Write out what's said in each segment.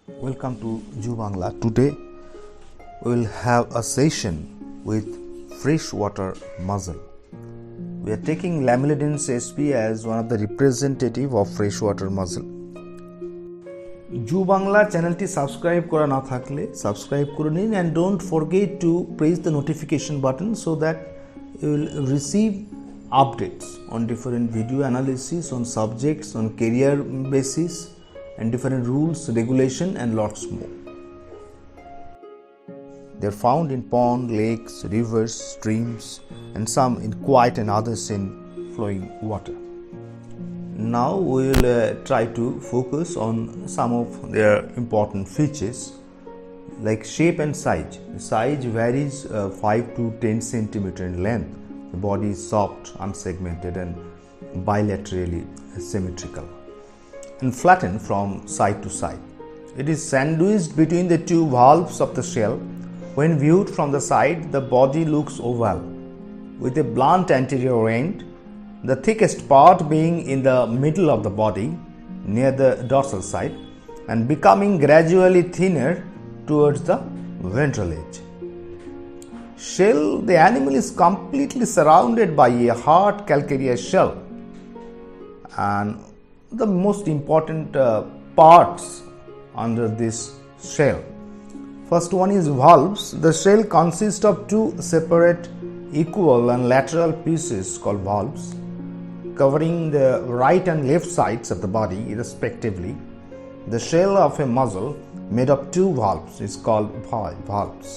Welcome to Ju Bangla. Today we will have a session with freshwater mussel. We are taking Lamellidens sp as one of the representative of freshwater mussel. জু বাংলা চ্যানেলটি subscribe করা না থাকলে subscribe করে নিন and don't forget to press the notification button so that you will receive updates on different video analysis on subjects on career basis and different rules, regulation and lots more. They are found in pond, lakes, rivers, streams and some in quiet and others in flowing water. Now we will try to focus on some of their important features like shape and size. The size varies 5 to 10 centimeter in length. The body is soft, unsegmented and bilaterally symmetrical and flattened from side to side. It is sandwiched between the two valves of the shell. When viewed from the side, the body looks oval with a blunt anterior end, the thickest part being in the middle of the body near the dorsal side and becoming gradually thinner towards the ventral edge. Shell, the animal is completely surrounded by a hard calcareous shell, and the most important parts under this shell. First one is valves. The shell consists of two separate equal and lateral pieces called valves covering the right and left sides of the body respectively. The shell of a mussel made of two valves is called valves,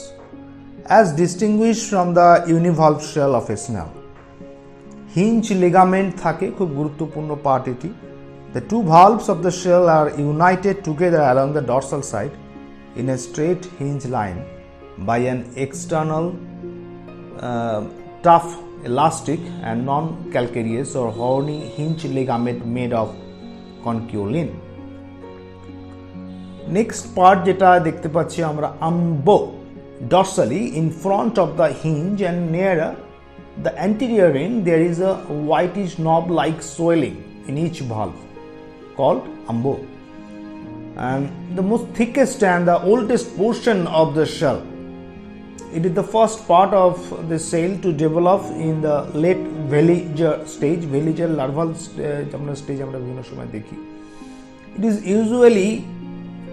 as distinguished from the univalve shell of a snail. Hinge ligament থাকে খুব গুরুত্বপূর্ণ part এটি. The two valves of the shell are united together along the dorsal side in a straight hinge line by an external tough elastic and non-calcareous or horny hinge ligament made of conchiolin. Next part যেটা দেখতে পাচ্ছি আমরা ambo, dorsally in front of the hinge and near the anterior end there is a whitish knob-like swelling in each valve called ambo, and the most thickest and the oldest portion of the shell. It is the first part of the cell to develop in the late veliger stage. Veliger larval stage আমরা বিভিন্ন সময় দেখি. It is usually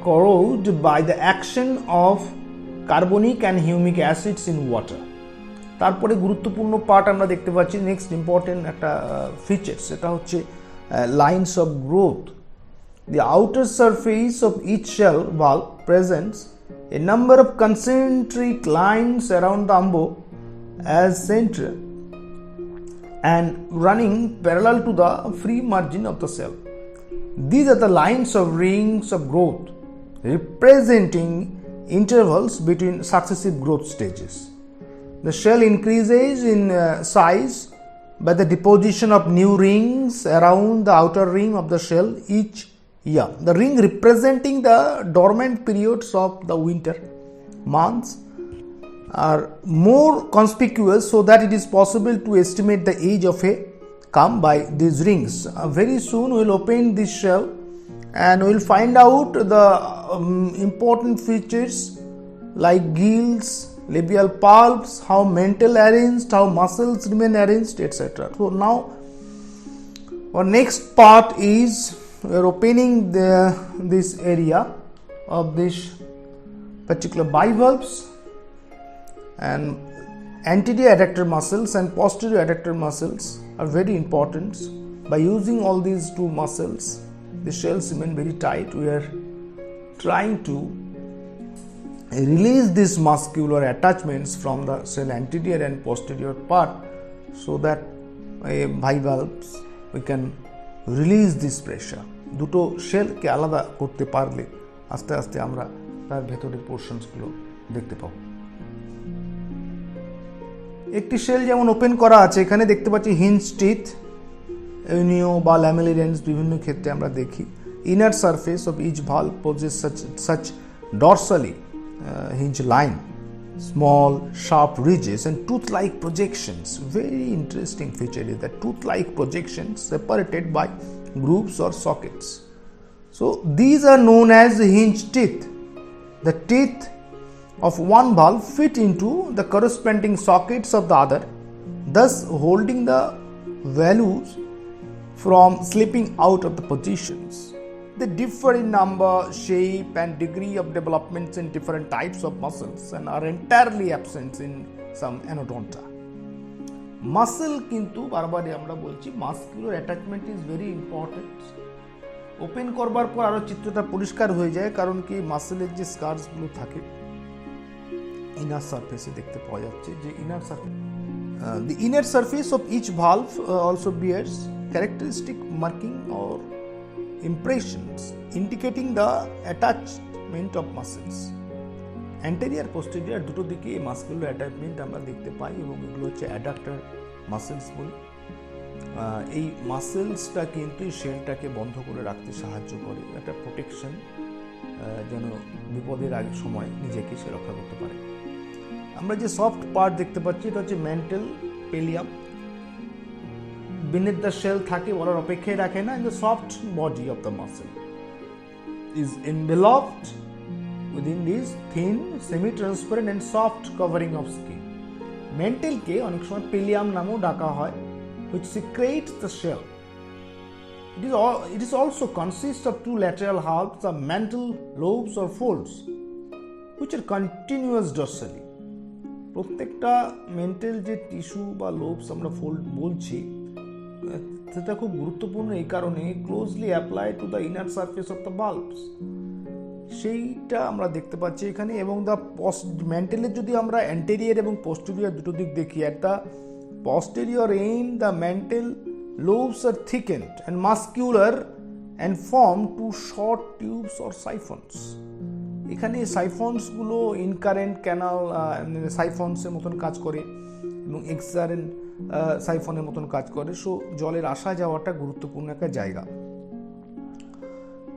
corroded by the action of carbonic and humic acids in water. তারপরে গুরুত্বপূর্ণ part আমরা দেখতে পাচ্ছি next important একটা ফিচার, সেটা হচ্ছে lines of growth. The outer surface of each shell valve presents a number of concentric lines around the ambo as center and running parallel to the free margin of the cell. These are the lines of rings of growth representing intervals between successive growth stages. The shell increases in size by the deposition of new rings around the outer ring of the shell each year. The ring representing the dormant periods of the winter months are more conspicuous so that it is possible to estimate the age of a comb by these rings. Very soon we will open this shell and we will find out the important features like gills, labial pulps, how mantle arranged, how muscles remain arranged, etc. So now our next part is we are opening this area of this particular bivalves, and anterior adductor muscles and posterior adductor muscles are very important. By using all these two muscles, the shells remain very tight. We are trying to release these muscular attachments from the cell anterior and posterior part so that bivalves we can release this pressure. দুটো শেলকে আলাদা করতে পারলে আস্তে আস্তে আমরা তার ভেতরের পোর্শনসগুলো দেখতে পাবো. একটি শেল যেমন ওপেন করা আছে, এখানে দেখতে পাচ্ছি হিঞ্জ টিথ, ইউনিও বা ল্যামেলিডেন্স বিভিন্ন ক্ষেত্রে আমরা দেখি. Inner surface of each valve possess such dorsally hinge line, small sharp ridges and tooth-like projections. Very interesting feature is that tooth-like projections separated by grooves or sockets. So these are known as hinge teeth. The teeth of one valve fit into the corresponding sockets of the other, thus holding the values from slipping out of the positions. They differ in number, shape and degree of developments in different types of muscles and are entirely absent in some anodonta. Muscle কিন্তু বারবার আমরা বলছি muscular attachment is very important. Open করবার পর আরও চিত্রটা পরিষ্কার হয়ে যায়, কারণ কি মাসেলের যে স্কার্সগুলো থাকে ইনার সারফেসে দেখতে পাওয়া যাচ্ছে যে inner surface the inner surface of each valve also bears characteristic marking or impressions indicating the attachment of muscles. Anterior posterior দুটো দিকে এই মাসকুলার অ্যাটাচমেন্ট আমরা দেখতে পাই এবং এগুলো হচ্ছে অ্যাডাক্টর মাসেলস বলি। এই মাসেলসটা কিন্তু শেলটাকে বন্ধ করে রাখতে সাহায্য করে, একটা প্রোটেকশন, যেন বিপদের আগে সময় নিজেকে সে রক্ষা করতে পারে। আমরা যে সফট পার্ট দেখতে পাচ্ছি এটা হচ্ছে মেন্টাল পেলিয়াম। বিনেথ দ্য শেল থাকে বলার অপেক্ষায় রাখে না। In the soft body of the muscle is এনভেলপড within this thin semi-transparent and soft covering of skin. মেন্টালকে অনেক সময় পেলিয়াম নামেও ডাকা হয়, which secretes the shell. It is also consists of two lateral halves of mantle lobes or folds, which are continuous dorsally. প্রত্যেকটা mental যে tissue বা lobes আমরা fold বলছি সেটা খুব গুরুত্বপূর্ণ এই কারণে closely apply to the inner surface of the bulbs, সেইটা আমরা দেখতে পাচ্ছি এখানে। এবং দ্য মেন্টালের যদি আমরা অ্যান্টেরিয়র এবং পোস্টেরিয়র দুটো দিক দেখি, at the posterior end the mental lobes are thickened and muscular and form two short tubes or siphons. এখানে সাইফন্সগুলো ইনকারেন্ট ক্যানাল সাইফন্সের মতন কাজ করে এবং এক্সারেন্ট সাইফনের মতন কাজ করে। সো জলের আসা যাওয়াটা গুরুত্বপূর্ণ একটা জায়গা।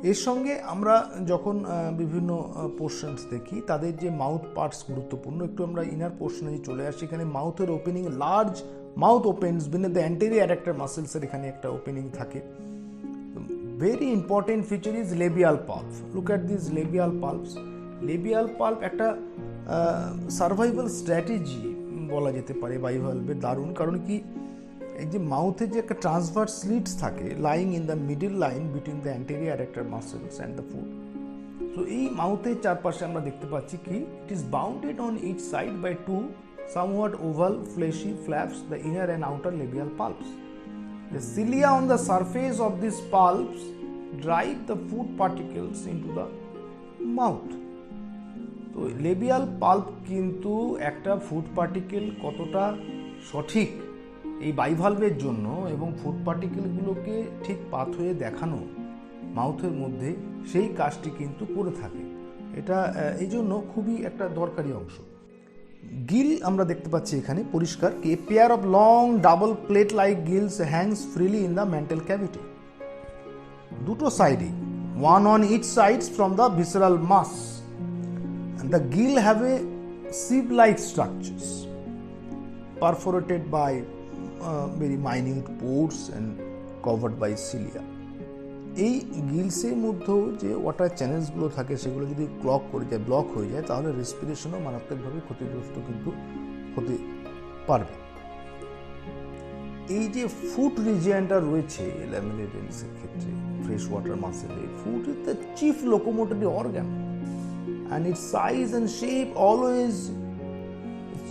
এর সঙ্গে আমরা যখন বিভিন্ন পোর্শনস দেখি তাদের যে মাউথ পার্টস গুরুত্বপূর্ণ। একটু আমরা ইনার পোর্শনে চলে আসি। এখানে মাউথের opening, large mouth opens beneath the anterior adductor মাসেলসের এখানে একটা ওপেনিং থাকে। Very important feature is labial palp. Look at this labial palps. Labial palp একটা সার্ভাইভাল স্ট্র্যাটেজি বলা যেতে পারে বাইভালভের, দারুণ। কারণ কি এই যে মাউথে যে একটা ট্রান্সভার্স স্লিটস থাকে lying in the middle line between the anterior adductor muscles and the food. So এই মাউথের চারপাশে আমরা দেখতে পাচ্ছি কি it is bounded on each side by two somewhat oval fleshy flaps, the inner and outer labial pulps. The cilia on the surface of these pulps drive the food particles into the mouth. তো labial pulp কিন্তু একটা food particle কতটা সঠিক এই বাইভালভের জন্য এবং food পার্টিকেলগুলোকে ঠিক path হয়ে দেখানো মাউথের মধ্যে, সেই কাজটি কিন্তু করে থাকে। এটা এই জন্য খুবই একটা দরকারি অংশ। গিল আমরা দেখতে পাচ্ছি এখানে পরিষ্কার কি pair of long double plate like gills hangs freely in the mental cavity. দুটো সাইডে, one on each sides from the visceral mass. The gill have a sieve-like structures perforated by very minute pores and covered by cilia. এই গিলসের মধ্যেও যে water চ্যানেলসগুলো থাকে সেগুলো যদি block হয়ে যায় তাহলে রেসপিরেশনও মারাত্মকভাবে ক্ষতিগ্রস্ত কিন্তু হতে পারবে। এই যে ফুড রিজিয়নটা রয়েছে ল্যামিনেটেন্সের ক্ষেত্রে ফ্রেশ ওয়াটার মাসেলে, food is the chief locomotory organ and its size and shape always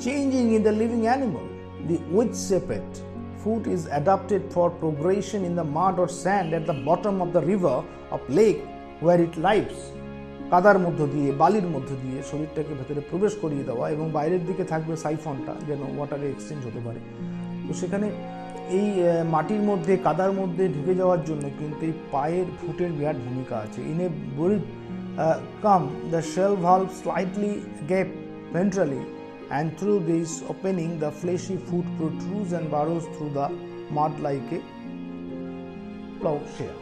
changing in the living animal. The wedge-shaped foot is adapted for progression in the mud or sand at the bottom of the river or lake where it lives. কাদার মধ্য দিয়ে, বালির মধ্য দিয়ে শরীরটাকে ভেতরে প্রবেশ করিয়ে দেওয়া এবং বাইরের দিকে থাকবে সাইফনটা যেন ওয়াটারে এক্সচেঞ্জ হতে পারে। তো সেখানে এই মাটির মধ্যে, কাদার মধ্যে ঢুকে যাওয়ার জন্য কিন্তু এই পায়ের ফুটের বিরাট ভূমিকা আছে। ইন এ বড়ি the shell valve slightly gape ventrally, and through this opening the fleshy foot protrudes and burrows through the mud like a plowshare.